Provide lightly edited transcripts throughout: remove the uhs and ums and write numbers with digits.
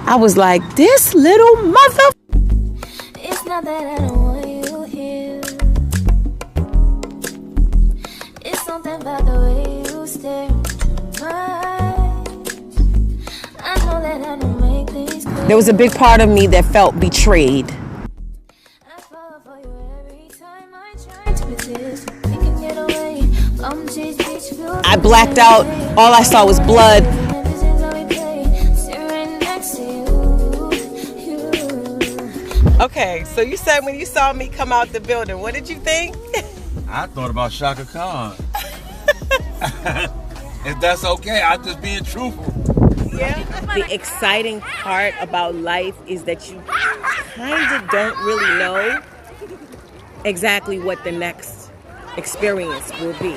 I was like, this little mother. It's not that I don't want you here. It's something about the way you stare into my eyes. I know that I don't make things clear. There was a big part of me that felt betrayed. I fall for you every time I try to resist. You can get away. Come chase beach view. I blacked out. All I saw was blood. Okay, so you said when you saw me come out the building, what did you think? I thought about Chaka Khan. If that's okay, I'm just being truthful. Yeah. The exciting part about life is that you kind of don't really know exactly what the next experience will be.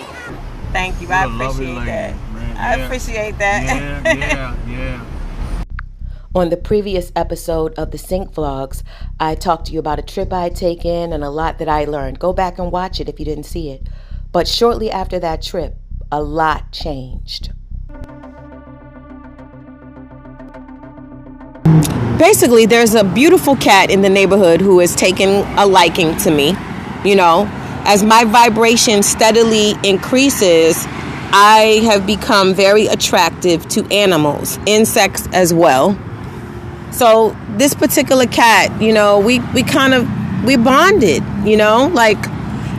Thank you. I appreciate that. I appreciate that. Yeah. On the previous episode of the Sync Vlogs, I talked to you about a trip I had taken and a lot that I learned. Go back and watch it if you didn't see it. But shortly after that trip, a lot changed. Basically, there's a beautiful cat in the neighborhood who has taken a liking to me. You know, as my vibration steadily increases, I have become very attractive to animals, insects as well. So this particular cat, you know, we bonded, you know, like,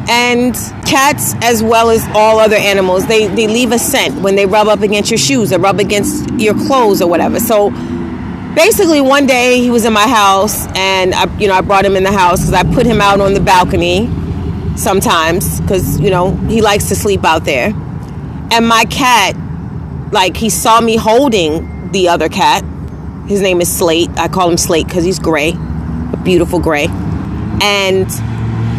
and cats as well as all other animals, they leave a scent when they rub up against your shoes or rub against your clothes or whatever. So basically one day he was in my house and I brought him in the house because I put him out on the balcony sometimes because, you know, he likes to sleep out there. And my cat, like, he saw me holding the other cat. His name is Slate. I call him Slate because he's gray, a beautiful gray. And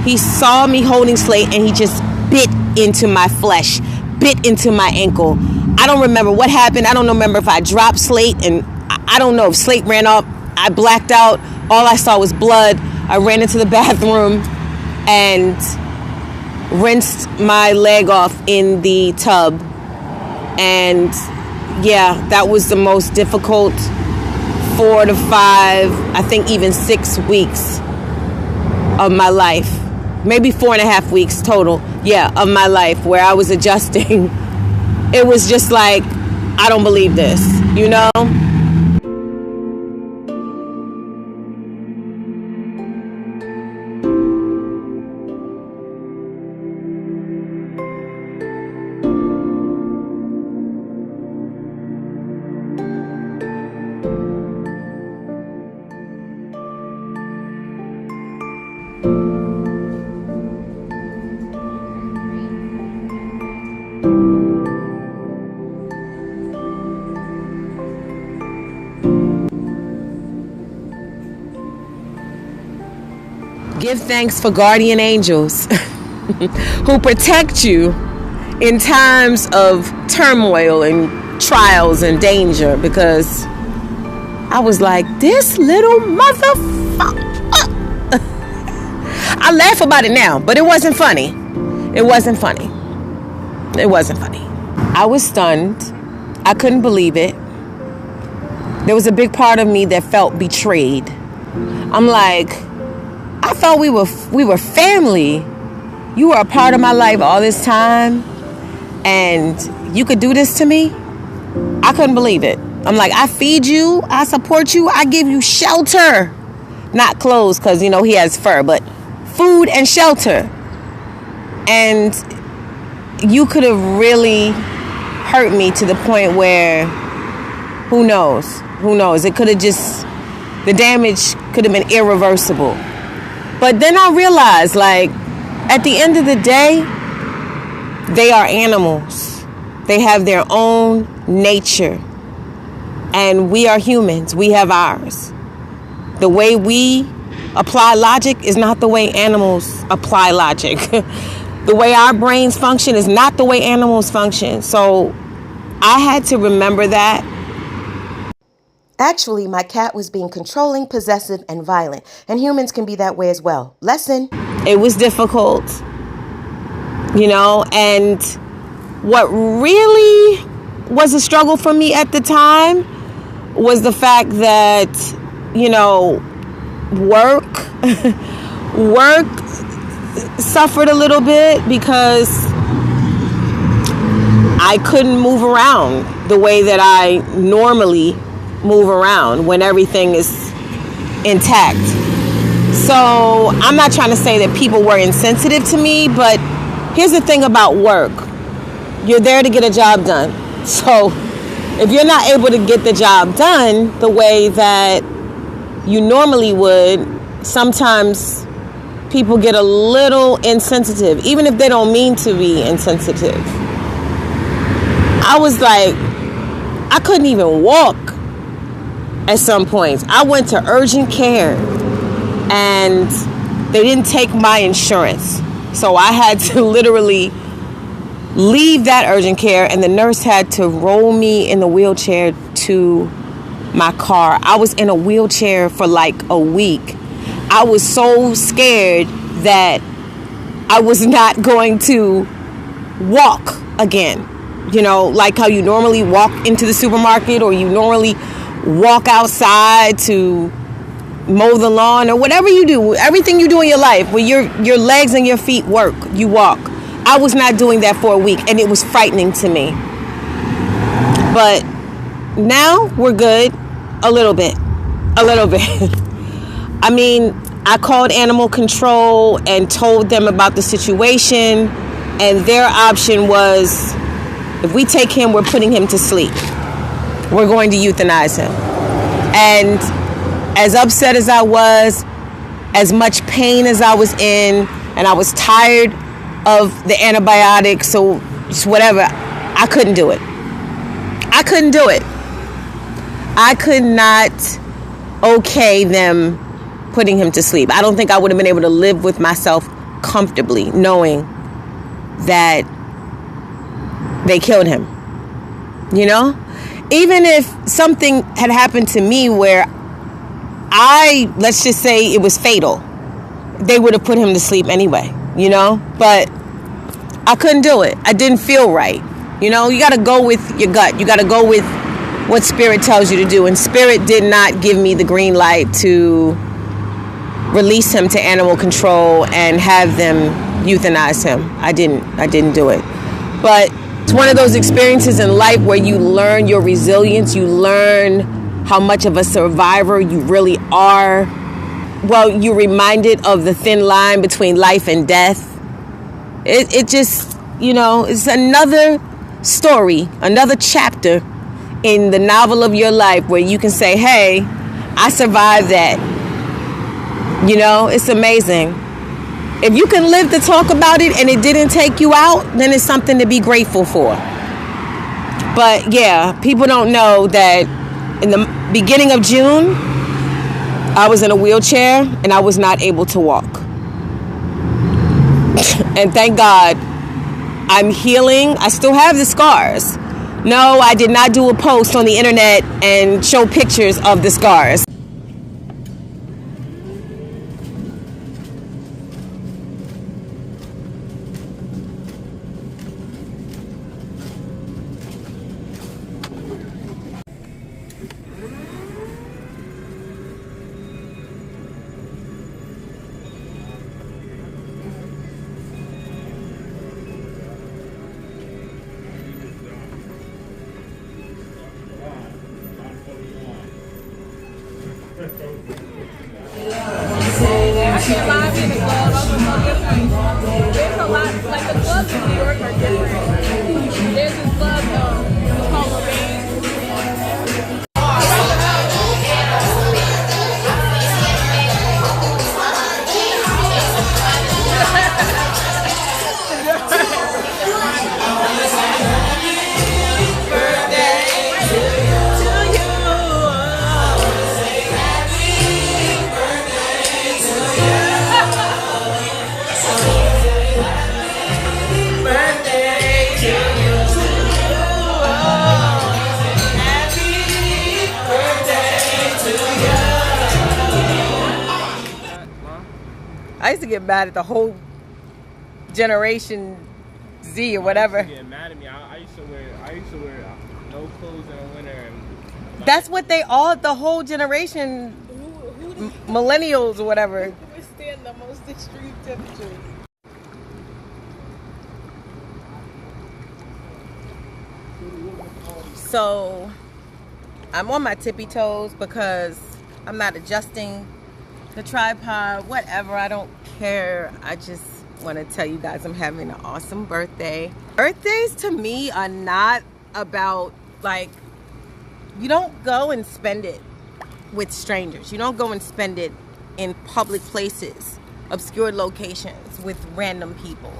he saw me holding Slate and he just bit into my flesh, bit into my ankle. I don't remember what happened. I don't remember if I dropped Slate and I don't know if Slate ran up. I blacked out. All I saw was blood. I ran into the bathroom and rinsed my leg off in the tub. And yeah, that was the most difficult 4 to 5, I think even 6 weeks of my life. Maybe 4.5 weeks total, of my life where I was adjusting. It was just like, I don't believe this, you know? Give thanks for guardian angels who protect you in times of turmoil and trials and danger, because I was like, this little motherfucker. I laugh about it now, but it wasn't funny. It wasn't funny. It wasn't funny. I was stunned. I couldn't believe it. There was a big part of me that felt betrayed. I'm like, I thought we were family. You were a part of my life all this time, and you could do this to me? I couldn't believe it. I'm like, I feed you, I support you, I give you shelter. Not clothes, because, you know, he has fur, but food and shelter. And you could have really hurt me to the point where, who knows? It could have just, the damage could have been irreversible. But then I realized, like, at the end of the day, they are animals. They have their own nature. And we are humans. We have ours. The way we apply logic is not the way animals apply logic. The way our brains function is not the way animals function. So I had to remember that. Actually, my cat was being controlling, possessive, and violent. And humans can be that way as well. Lesson. It was difficult, you know, and what really was a struggle for me at the time was the fact that, work suffered a little bit because I couldn't move around the way that I normally move around when everything is intact. So I'm not trying to say that people were insensitive to me, but here's the thing about work. You're there to get a job done. So if you're not able to get the job done the way that you normally would, sometimes people get a little insensitive, even if they don't mean to be insensitive. I was like, I couldn't even walk at some points. I went to urgent care and they didn't take my insurance. So I had to literally leave that urgent care, and the nurse had to roll me in the wheelchair to my car. I was in a wheelchair for like a week. I was so scared that I was not going to walk again. Like how you normally walk into the supermarket, or you normally walk outside to mow the lawn, or whatever you do, everything you do in your life where your legs and your feet work, you walk. I was not doing that for a week, and it was frightening to me. But now we're good. A little bit. I mean, I called animal control and told them about the situation, and their option was, if we take him, we're putting him to sleep. We're going to euthanize him. And as upset as I was, as much pain as I was in, and I was tired of the antibiotics, so just whatever, I couldn't do it. I could not okay them putting him to sleep. I don't think I would have been able to live with myself comfortably knowing that they killed him. Even if something had happened to me where let's just say it was fatal, they would have put him to sleep anyway, but I couldn't do it. I didn't feel right. You got to go with your gut. You got to go with what spirit tells you to do. And spirit did not give me the green light to release him to animal control and have them euthanize him. I didn't do it. But it's one of those experiences in life where you learn your resilience. You learn how much of a survivor you really are. Well, you're reminded of the thin line between life and death. It just, it's another story, another chapter in the novel of your life where you can say, hey, I survived that. It's amazing. If you can live to talk about it and it didn't take you out, then it's something to be grateful for. But yeah, people don't know that in the beginning of June, I was in a wheelchair and I was not able to walk. And thank God I'm healing. I still have the scars. No, I did not do a post on the internet and show pictures of the scars. There's a lot, like the clubs in New York are different. There's this club called Lorraine. I used to get mad at the whole Generation Z or whatever. Getting mad at me. I used to wear no clothes in the winter and That's what they all, the whole generation, millennials or whatever. Withstand the most extreme temperatures. So I'm on my tippy toes because I'm not adjusting the tripod, whatever. I don't care. I just want to tell you guys I'm having an awesome birthday. Birthdays to me are not about, like, you don't go and spend it with strangers. You don't go and spend it in public places, obscure locations with random people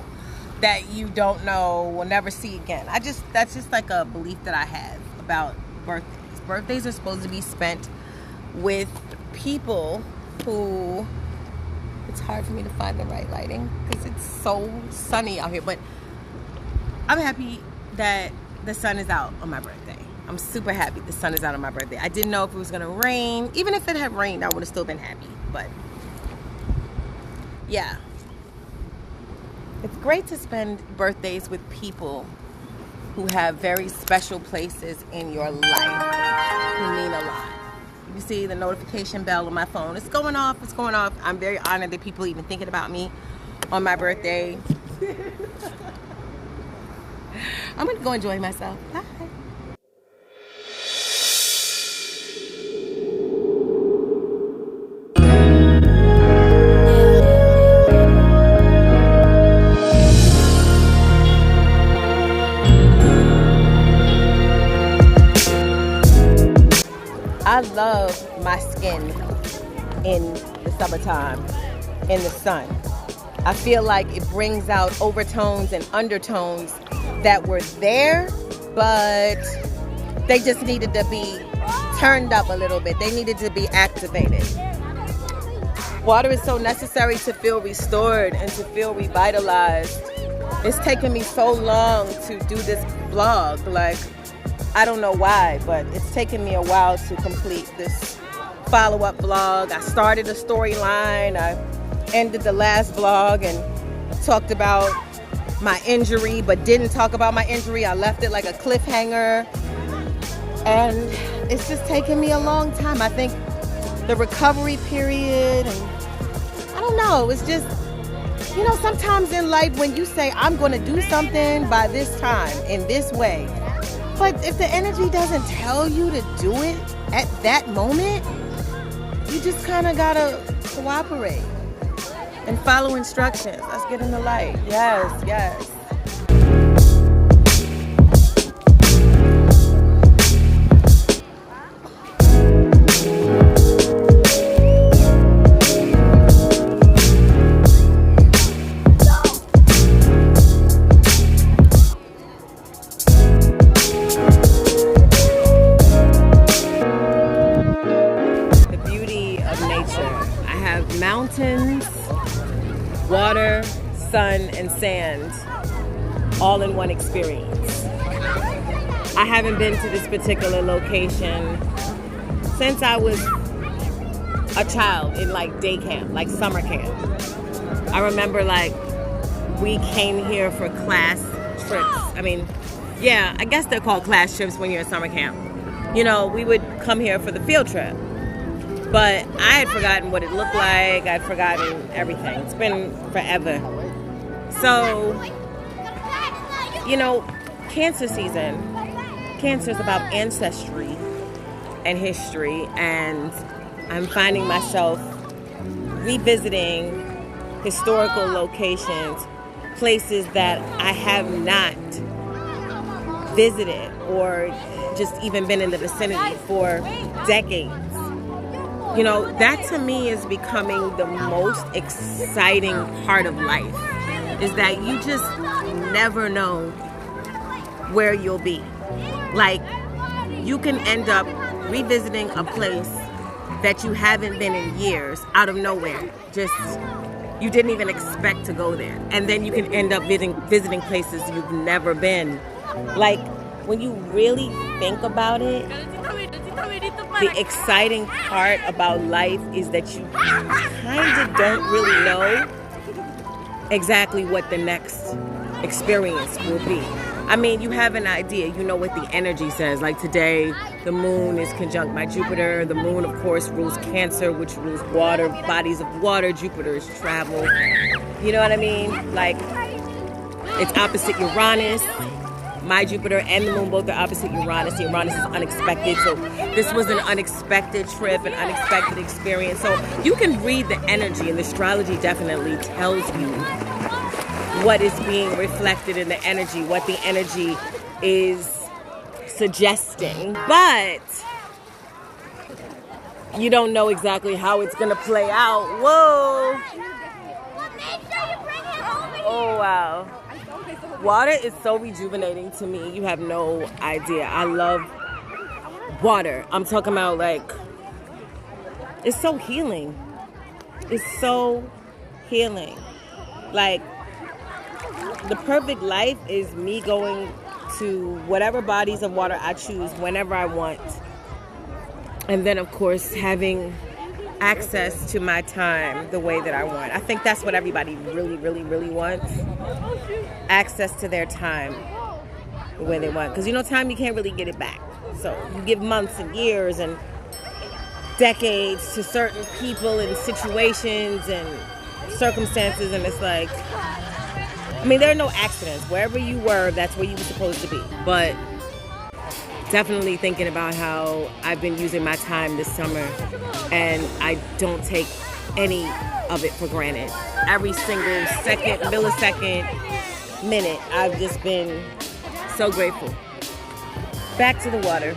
that you don't know, will never see again. That's just like a belief that I have about birthdays. Birthdays are supposed to be spent with people who, it's hard for me to find the right lighting because it's so sunny out here, but I'm happy that the sun is out on my birthday. I'm super happy the sun is out on my birthday. I didn't know if it was gonna rain. Even if it had rained, I would have still been happy, but yeah. It's great to spend birthdays with people who have very special places in your life, who mean a lot. You see the notification bell on my phone. It's going off, it's going off. I'm very honored that people even thinking about me on my birthday. I'm gonna go enjoy myself. Bye. I love my skin in the summertime, in the sun. I feel like it brings out overtones and undertones that were there, but they just needed to be turned up a little bit. They needed to be activated. Water is so necessary to feel restored and to feel revitalized. It's taken me so long to do this vlog. Like, I don't know why, but it's taken me a while to complete this follow-up vlog. I started a storyline. I ended the last vlog and talked about my injury, but didn't talk about my injury. I left it like a cliffhanger. And it's just taken me a long time. I think the recovery period, and I don't know, it's just, you know, sometimes in life when you say, I'm going to do something by this time, in this way, but if the energy doesn't tell you to do it at that moment, you just kind of got to cooperate and follow instructions. Let's get in the light. Yes, yes. Mountains, water, sun, and sand, all in one experience. I haven't been to this particular location since I was a child in like day camp, like summer camp. I remember like we came here for class trips. I mean, yeah, I guess they're called class trips when you're in summer camp. You know, we would come here for the field trip. But I had forgotten what it looked like. I'd forgotten everything. It's been forever. So, you know, cancer season. Cancer is about ancestry and history. And I'm finding myself revisiting historical locations, places that I have not visited or just even been in the vicinity for decades. You know, that to me is becoming the most exciting part of life, is that you just never know where you'll be. Like, you can end up revisiting a place that you haven't been in years out of nowhere. Just, you didn't even expect to go there. And then you can end up visiting places you've never been. Like, when you really think about it, the exciting part about life is that you kind of don't really know exactly what the next experience will be. I mean, you have an idea. You know what the energy says. Like today, the moon is conjunct by Jupiter. The moon, of course, rules Cancer, which rules water, bodies of water. Jupiter is travel. You know what I mean? Like, it's opposite Uranus. My Jupiter and the moon both are opposite Uranus. Uranus is unexpected. So this was an unexpected trip, an unexpected experience. So you can read the energy, and the astrology definitely tells you what is being reflected in the energy, what the energy is suggesting. But you don't know exactly how it's going to play out. Whoa. Oh, wow. Water is so rejuvenating to me. You have no idea. I love water. I'm talking about, like, it's so healing. It's so healing. Like, the perfect life is me going to whatever bodies of water I choose whenever I want. And then, of course, having access to my time the way that I want. I think that's what everybody really, really, really wants. Access to their time the way they want. Because, you know, time, you can't really get it back. So you give months and years and decades to certain people and situations and circumstances, and it's like, I mean, there are no accidents. Wherever you were, that's where you were supposed to be. But definitely thinking about how I've been using my time this summer, and I don't take any of it for granted. Every single second, millisecond, minute, I've just been so grateful. Back to the water.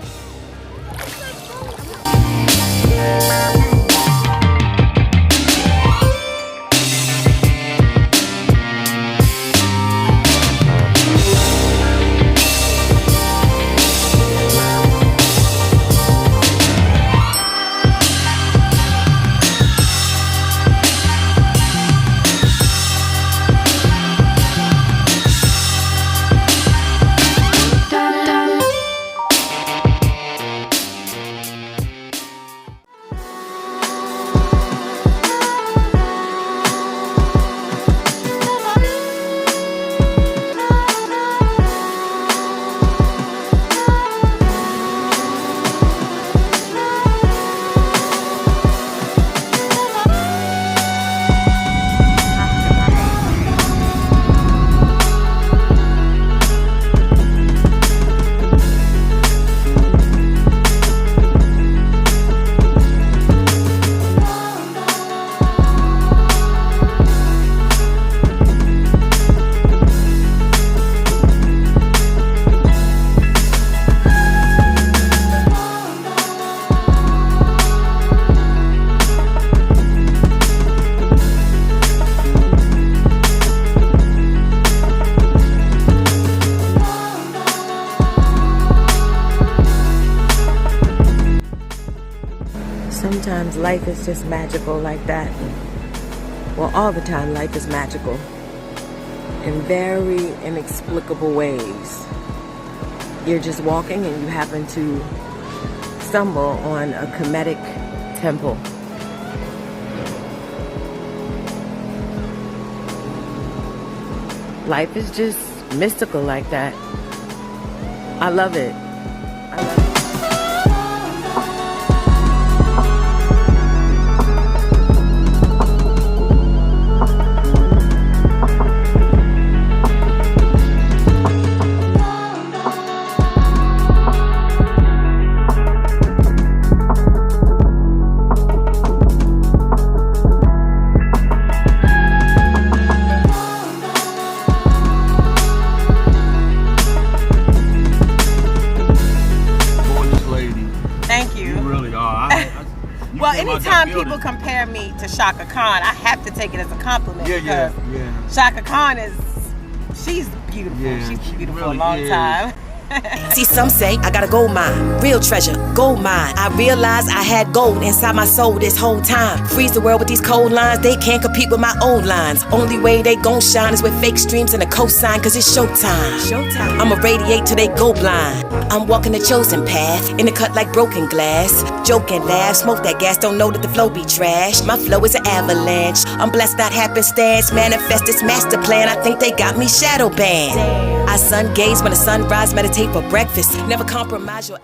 Sometimes life is just magical like that. Well, all the time life is magical in very inexplicable ways. You're just walking and you happen to stumble on a Kemetic temple. Life is just mystical like that. I love it. I love it. Well, anytime people compare me to Chaka Khan, I have to take it as a compliment. Yeah. Chaka Khan she's beautiful. Yeah, she's she beautiful really a long is. time. See, some say I got a gold mine, real treasure, gold mine. I realized I had gold inside my soul this whole time. Freeze the world with these cold lines, they can't compete with my old lines. Only way they gon' shine is with fake streams and a cosign, cause it's showtime. I'ma radiate till they go blind. I'm walking the chosen path, in the cut like broken glass. Joke and laugh, smoke that gas, don't know that the flow be trash. My flow is an avalanche, I'm blessed, not happenstance. Manifest this master plan, I think they got me shadow banned. I sun gaze when the sunrise, meditate for breakfast. Never compromise your